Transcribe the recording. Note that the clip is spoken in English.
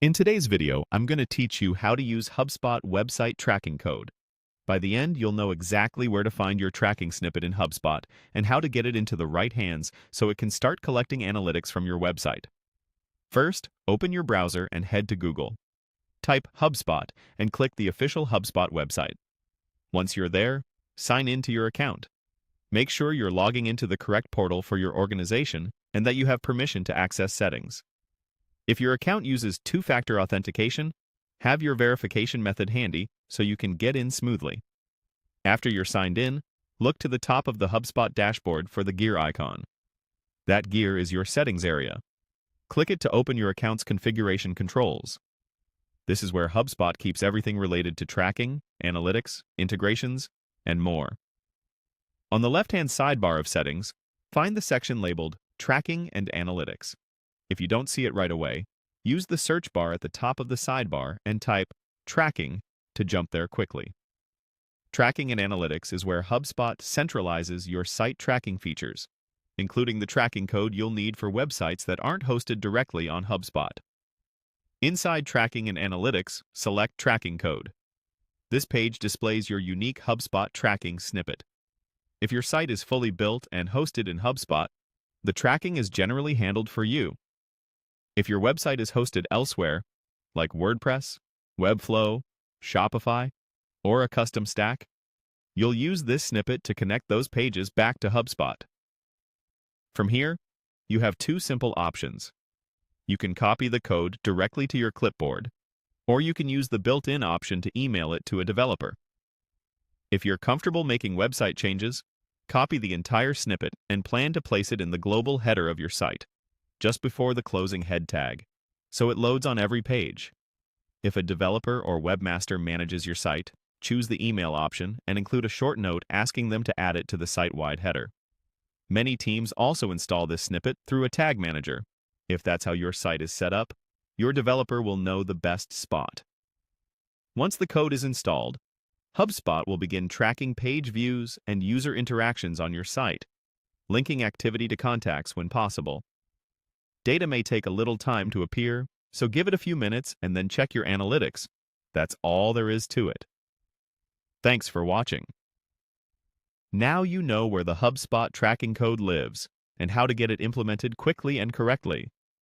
In today's video, I'm going to teach you how to use HubSpot website tracking code. By the end, you'll know exactly where to find your tracking snippet in HubSpot and how to get it into the right hands so it can start collecting analytics from your website. First, open your browser and head to Google. Type HubSpot and click the official HubSpot website. Once you're there, sign in to your account. Make sure you're logging into the correct portal for your organization and that you have permission to access settings. If your account uses two-factor authentication, have your verification method handy so you can get in smoothly. After you're signed in, look to the top of the HubSpot dashboard for the gear icon. That gear is your settings area. Click it to open your account's configuration controls. This is where HubSpot keeps everything related to tracking, analytics, integrations, and more. On the left-hand sidebar of settings, find the section labeled Tracking and Analytics. If you don't see it right away, use the search bar at the top of the sidebar and type Tracking to jump there quickly. Tracking and Analytics is where HubSpot centralizes your site tracking features, including the tracking code you'll need for websites that aren't hosted directly on HubSpot. Inside Tracking and Analytics, select Tracking Code. This page displays your unique HubSpot tracking snippet. If your site is fully built and hosted in HubSpot, the tracking is generally handled for you. If your website is hosted elsewhere, like WordPress, Webflow, Shopify, or a custom stack, you'll use this snippet to connect those pages back to HubSpot. From here, you have two simple options. You can copy the code directly to your clipboard, or you can use the built-in option to email it to a developer. If you're comfortable making website changes, copy the entire snippet and plan to place it in the global header of your site, just before the closing head tag, so it loads on every page. If a developer or webmaster manages your site, choose the email option and include a short note asking them to add it to the site-wide header. Many teams also install this snippet through a tag manager. If that's how your site is set up, your developer will know the best spot. Once the code is installed, HubSpot will begin tracking page views and user interactions on your site, linking activity to contacts when possible. Data may take a little time to appear, so give it a few minutes and then check your analytics. That's all there is to it. Thanks for watching. Now you know where the HubSpot tracking code lives and how to get it implemented quickly and correctly.